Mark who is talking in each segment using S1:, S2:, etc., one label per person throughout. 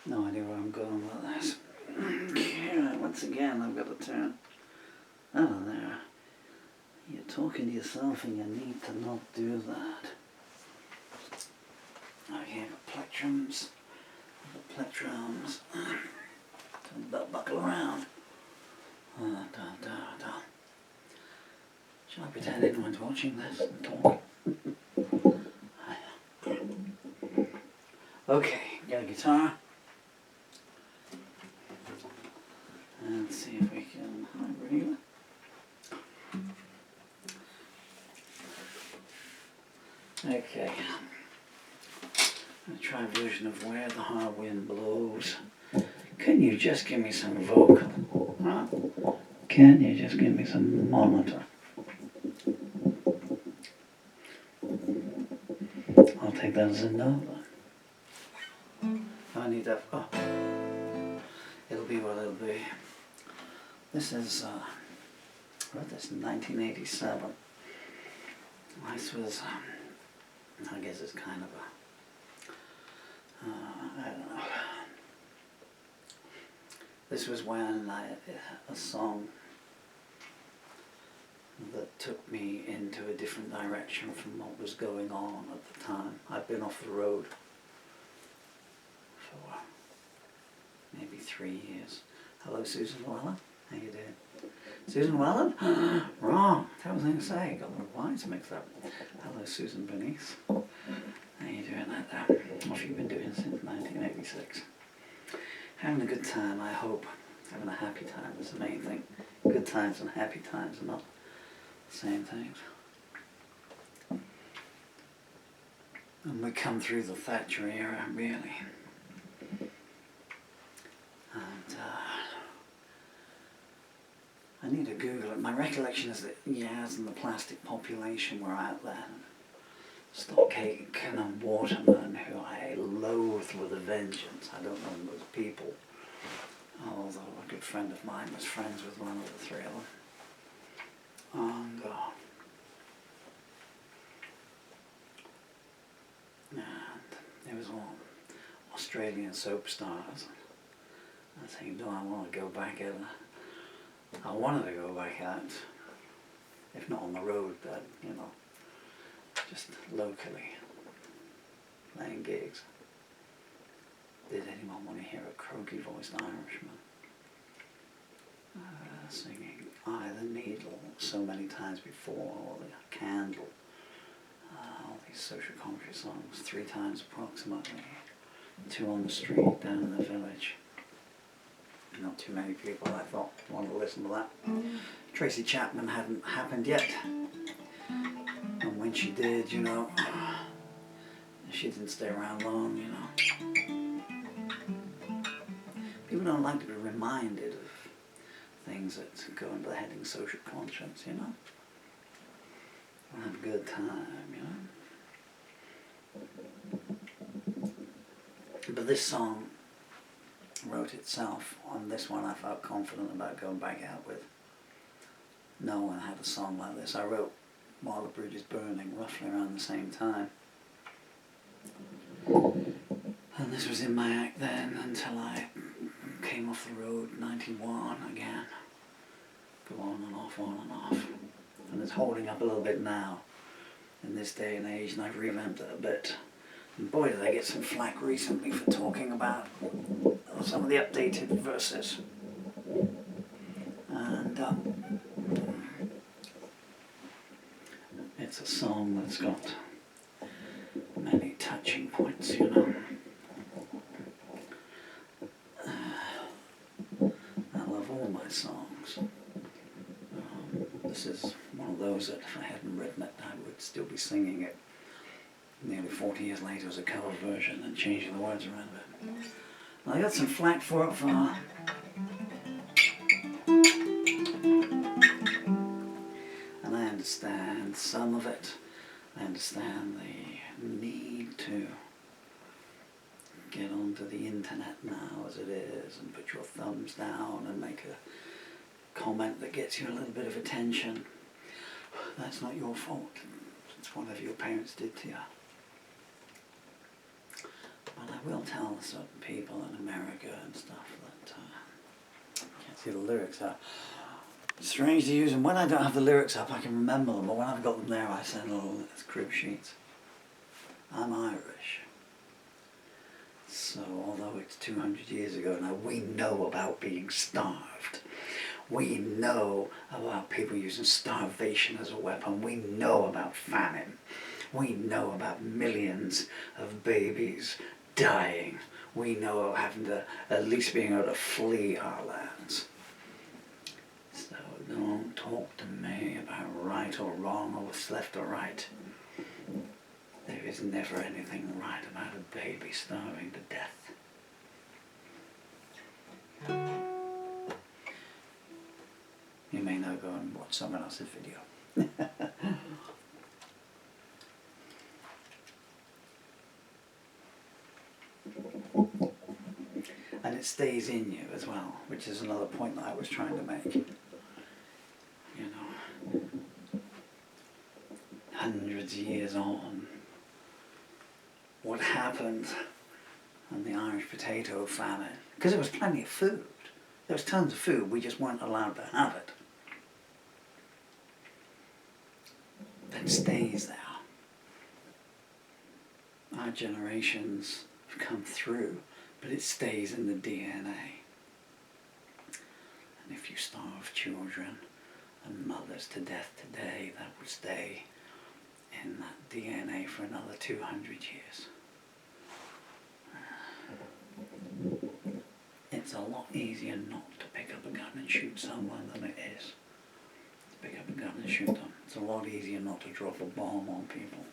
S1: No idea where I'm going with this. Okay, once again I've got to turn. Oh, there. You're talking to yourself and you need to not do that. Okay, I've got plectrums. I've got plectrums. Turn the belt buckle around. Shall I pretend anyone's watching this and talk? Okay, get a guitar. And see if we can reel it. Okay. I'll try a version of Where the Hard Wind Blows. Can you just give me some vocal? Huh? Can you just give me some monitor? I'll take that as a no. I need that. Oh. It'll be what it'll be. This is, I wrote this in 1987. This was, I guess it's kind of I don't know. This was when a song that took me into a different direction from what was going on at the time. I'd been off the road for maybe 3 years. Hello, Susan Llewellyn. How you doing? Susan Llewellyn? Wrong. That was I going to say. Got the lines mixed up. Hello, Susan Bernice. How you doing out there? What have you been doing since 1986? Having a good time, I hope. Having a happy time is the main thing. Good times and happy times are not the same things. And we come through the Thatcher era, really. And I need to Google it. My recollection is that Yaz and the Plastic Population were out there. Stockade and Waterman, who I loathed with a vengeance. I don't know those people. Although a good friend of mine was friends with one of the three of them. And it was all Australian soap stars. I was thinking, do I want to go back out? I wanted to go back out, if not on the road, then, you know, just locally, playing gigs. Did anyone want to hear a croaky-voiced Irishman singing "Eye the Needle" so many times before, or "The Candle"? All these social commentary songs, 3 times approximately, 2 on the street, down in the village. Not too many people, I thought, wanted to listen to that. Tracy Chapman hadn't happened yet. And when she did, you know, she didn't stay around long, you know. People don't like to be reminded of things that go under the heading social conscience, you know. Have a good time, you know. But this song wrote itself. On this one I felt confident about going back out with. No one had a song like this. I wrote While the Bridge is Burning roughly around the same time. And this was in my act then until I came off the road, 91 again. Go on and off, on and off. And it's holding up a little bit now in this day and age, and I've revamped it a bit. And boy, did I get some flack recently for talking about some of the updated verses. And it's a song that's got many touching points, you know. I love all my songs. This is one of those that if I hadn't written it, I would still be singing it nearly 40 years later as a cover version and changing the words around a bit. Well, I got some flack for it and I understand some of it. I understand the need to get onto the internet now as it is and put your thumbs down and make a comment that gets you a little bit of attention. That's not your fault. It's whatever your parents did to you. But I will tell certain people in America and stuff that can't see the lyrics are strange to use them. When I don't have the lyrics up, I can remember them, but when I've got them there, I send little crib sheets. I'm Irish. So, although it's 200 years ago now, we know about being starved. We know about people using starvation as a weapon. We know about famine. We know about millions of babies dying. We know of having to, at least being able to flee our lands. So don't talk to me about right or wrong or what's left or right. There is never anything right about a baby starving to death. You may now go and watch someone else's video. And it stays in you as well, which is another point that I was trying to make. You know, hundreds of years on, what happened on the Irish potato famine? Because there was plenty of food. There was tons of food, we just weren't allowed to have it. That stays there. Our generations have come through, but it stays in the DNA. And if you starve children and mothers to death today, that would stay in that DNA for another 200 years. It's a lot easier not to pick up a gun and shoot someone than it is to pick up a gun and shoot them. It's a lot easier not to drop a bomb on people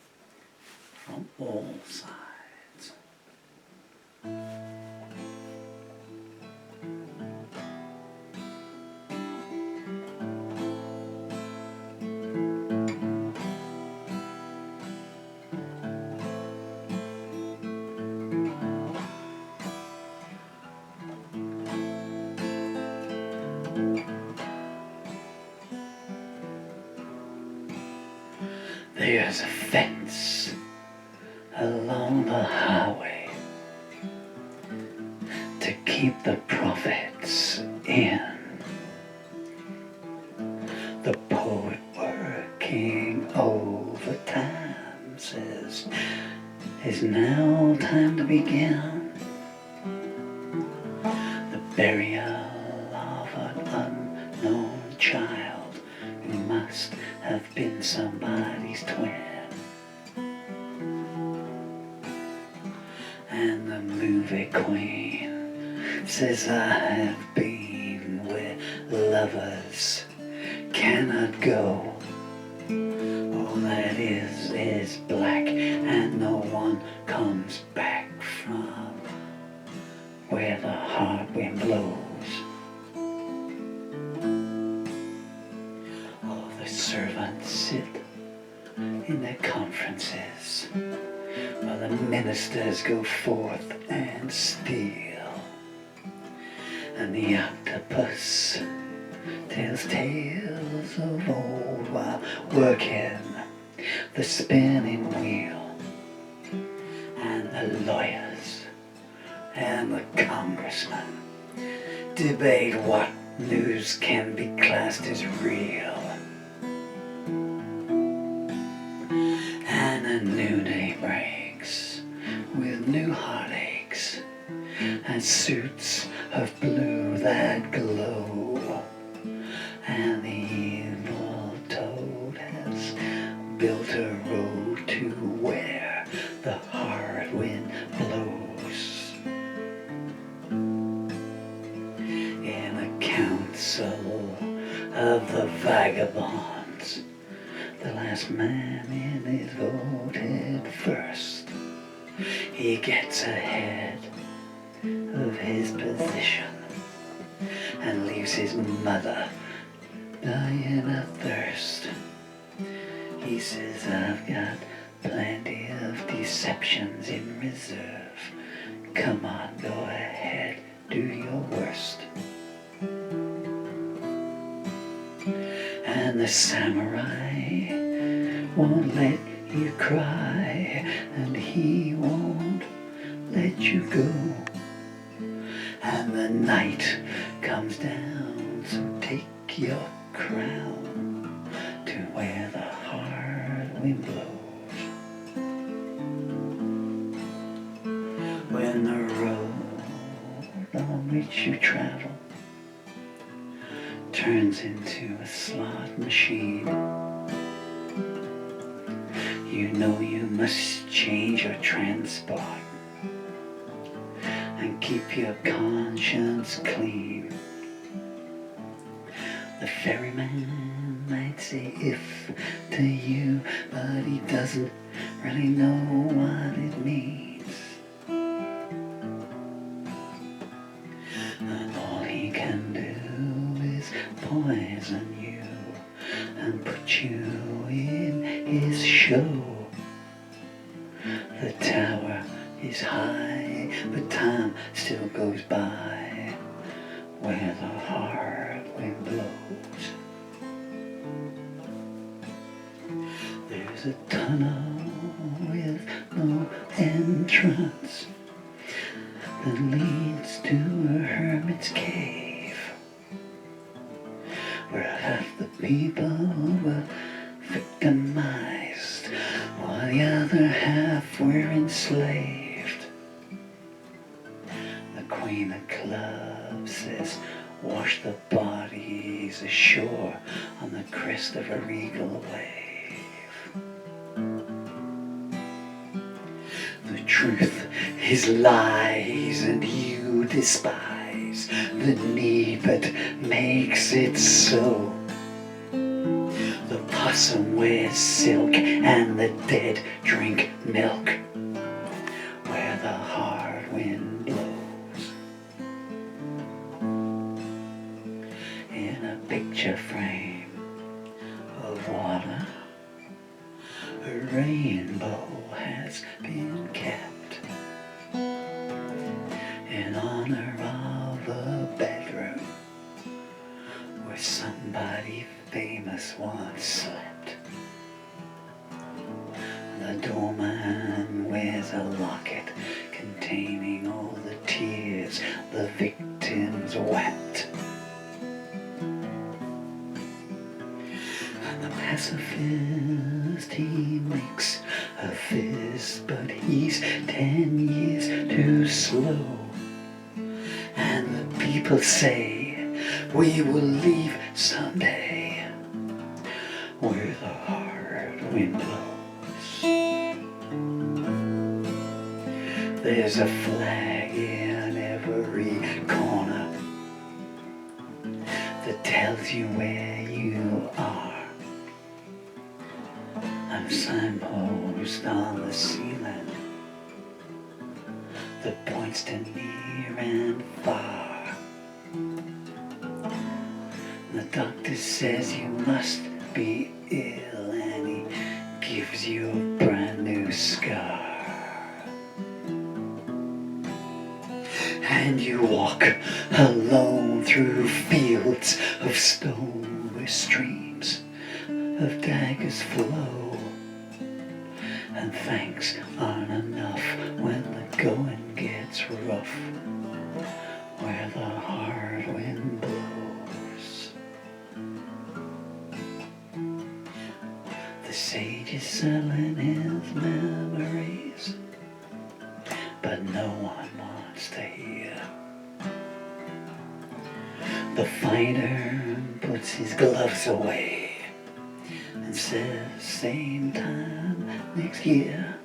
S1: from all sides. There's a fence along the highway to keep the prophets in. The poet working overtime says it's now time to begin the burial of an unknown child who must have been somebody's twin. And the movie queen says I have been where lovers cannot go. All that is black, and no one comes back from where the hard wind blows. Servants sit in their conferences while the ministers go forth and steal, and the octopus tells tales of old while working the spinning wheel, and the lawyers and the congressmen debate what news can be classed as real. And a new day breaks with new heartaches and suits of blue that glow. And the evil toad has built a road to where the hard wind blows. In a council of the vagabonds, the last man in is voted first. He gets ahead of his position and leaves his mother dying of thirst. He says, I've got plenty of deceptions in reserve. Come on, go ahead, do your worst. And the samurai won't let you cry, and he won't let let you go. And the night comes down, so take your crown to where the hard wind blows. When the road on which you travel turns into a slot machine, you know you must change your transport and keep your conscience clean. The ferryman might say if to you, but he doesn't really know what it means. And all he can do is poison you and put you in his show. The tower is high, but time still goes by where the hard wind blows. There's a tunnel with no entrance that leads to a hermit's cave, where half the people were victimized while the other half were enslaved. The Queen of Clubs says, wash the bodies ashore on the crest of a regal wave. The truth is lies and you despise the need but makes it so. The possum wears silk and the dead drink milk where the hard wind blows. In a picture frame of water, a rainbow has been kept in honor of a bedroom where somebody famous once slept. The doorman wears a locket containing all the tears the victims wept. And the pacifist, he makes a fist, but he's 10 years too slow. And the people say, we will leave someday where the hard wind blows. There's a flag in every corner that tells you where you are, and a signpost on the ceiling that points to near and far. The doctor says you must be ill and he gives you a brand new scar. And you walk alone through fields of stone where streams of daggers flow. And thanks aren't enough when the going gets rough where the hard wind blows. The sage is selling his memories, but no one wants to hear. The fighter puts his gloves away and says, same time next year.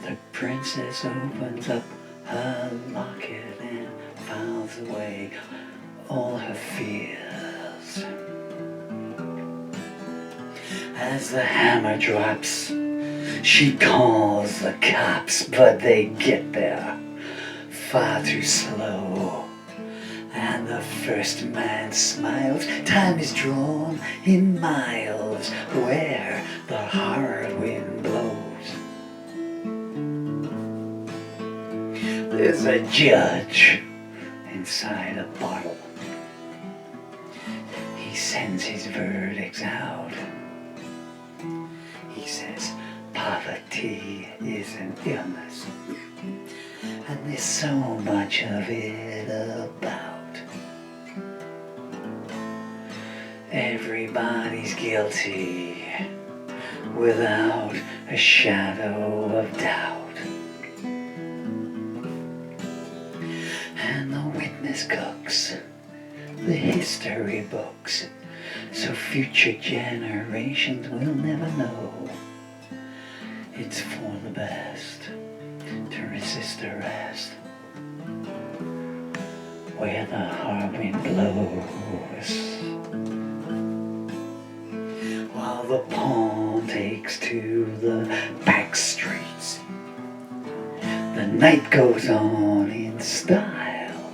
S1: The princess opens up her locket and files away all her fears. As the hammer drops, she calls the cops, but they get there far too slow. And the first man smiles, time is drawn in miles where the hard wind blows. There's a judge inside a bottle. He sends his verdicts out. He says, poverty is an illness, and there's so much of it about. Everybody's guilty without a shadow of doubt. And the witness cooks the history books, so future generations will never know. It's for the best to resist arrest where the hard wind blows, while the pawn takes to the back streets. The night goes on in style.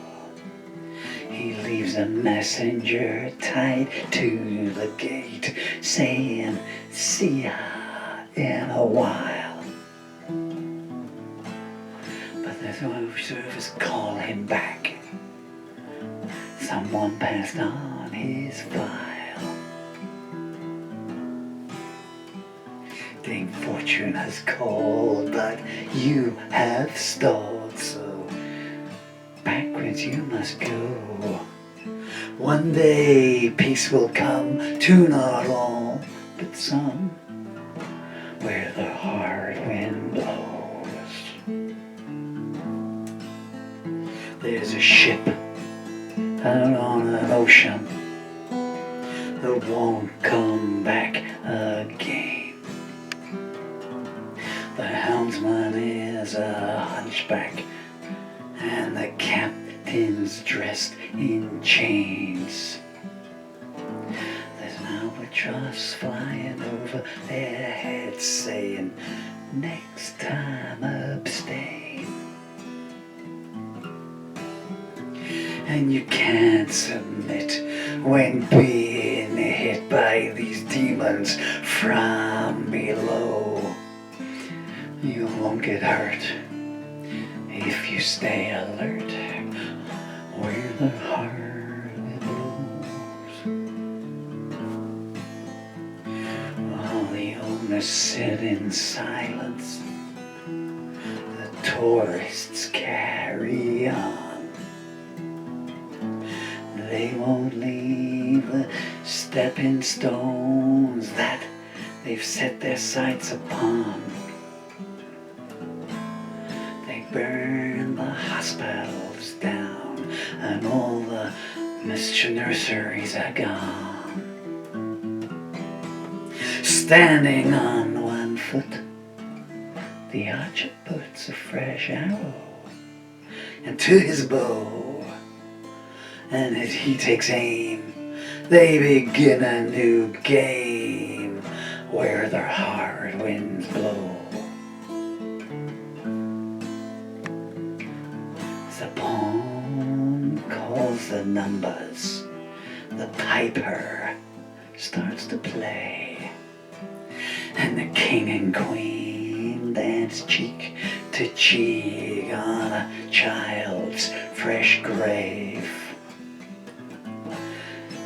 S1: He leaves a messenger tied to the gate, saying, "See ya in a while." But there's no service call him back. Someone passed on his file. Dame Fortune has called, but you have stalled, so backwards you must go. One day peace will come to not all, but some, where the hard wind blows. There's a ship out on an ocean that won't come back again. The helmsman is a hunchback, and the captain's dressed in chains. There's an albatross flying over their heads, saying, "Next time abstain." And you can't submit when being hit by these demons from below. You won't get hurt if you stay alert where the heart blows. While the owners sit in silence, the tourists carry on. They won't leave the stepping stones that they've set their sights upon. They burn the hospitals down, and all the mission nurseries are gone. Standing on one foot, the archer puts a fresh arrow into his bow. And as he takes aim, they begin a new game where their hard winds blow. The pawn calls the numbers, the piper starts to play, and the king and queen dance cheek to cheek on a child's fresh grave.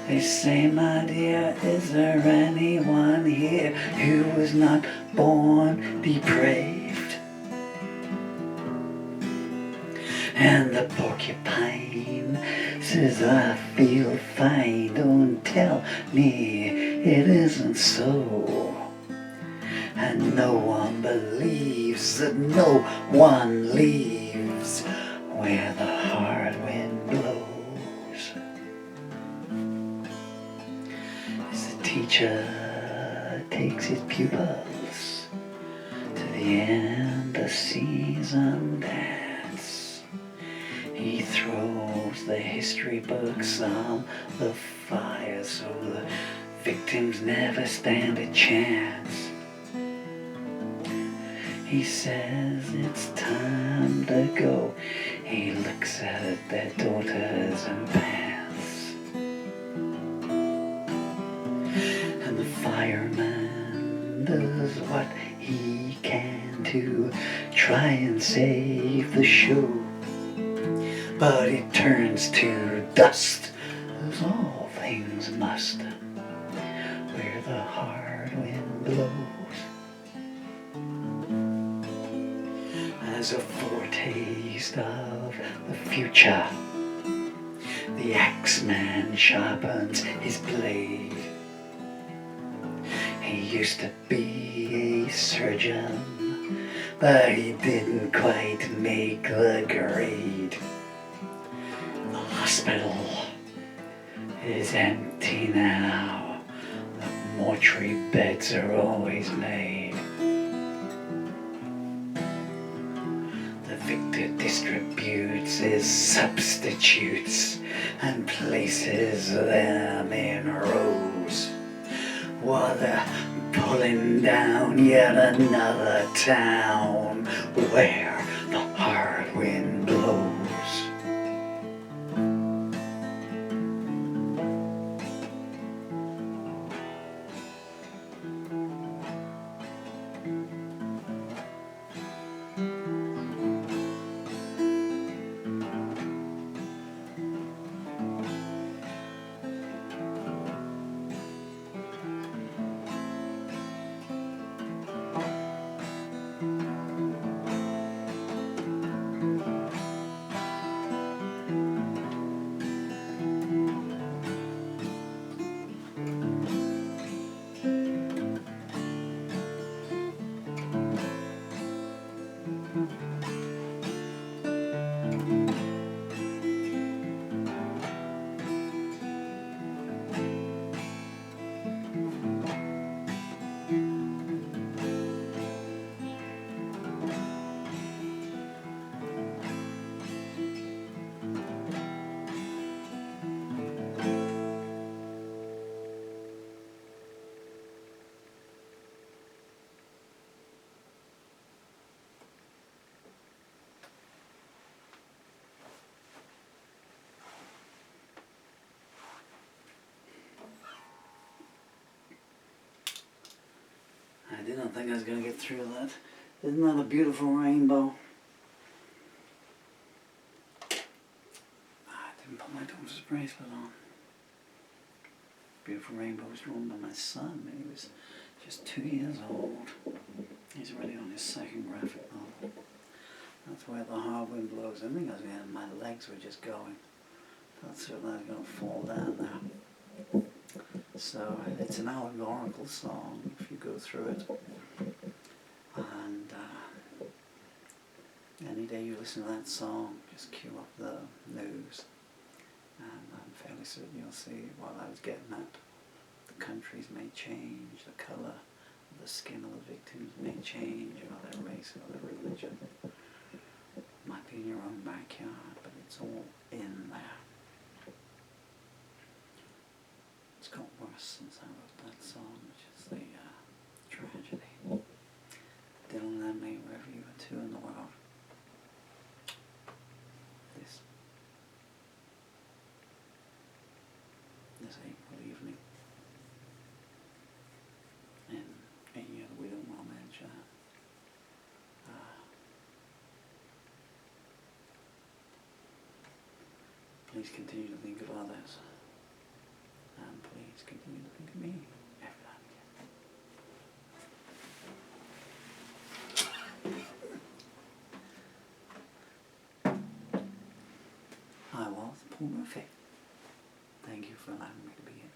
S1: They say, "My dear, is there anyone here who was not born depraved?" And the porcupine says, "I feel fine, don't tell me it isn't so." And no one believes that no one leaves where the hard wind blows. Teacher takes his pupils to the end-of-season dance. He throws the history books on the fire so the victims never stand a chance. He says it's time to go. He looks at their daughters and pants. And the fireman does what he can to try and save the show. But it turns to dust, as all things must, where the hard wind blows. as a foretaste of the future. The axeman sharpens his blade. He used to be a surgeon, but he didn't quite make the grade. The hospital is empty now. The mortuary beds are always made. The victor distributes his substitutes and places them in rows, while they're pulling down yet another town where the hard wind blows. I didn't think I was going to get through that. Isn't that a beautiful rainbow? I didn't put my doctor's bracelet on. Beautiful rainbow was drawn by my son when he was just 2 years old. He's already on his second graphic novel. That's where the hard wind blows. I think I was going to, my legs were just going. That's certainly I was going to fall down there. So it's an allegorical song if you go through it. And any day you listen to that song, just cue up the news. And I'm fairly certain you'll see what I was getting at. The countries may change, the colour of the skin of the victims may change, or their race or their religion. Might be in your own backyard, but it's all in there. It's got worse since I wrote that song, which is the tragedy. Dylan and me, wherever you were two in the world. This April evening. In a year that we don't well mention. Please continue to think of others. And please continue to think of me every now and again. I was Paul Murphy. Thank you for allowing me to be here.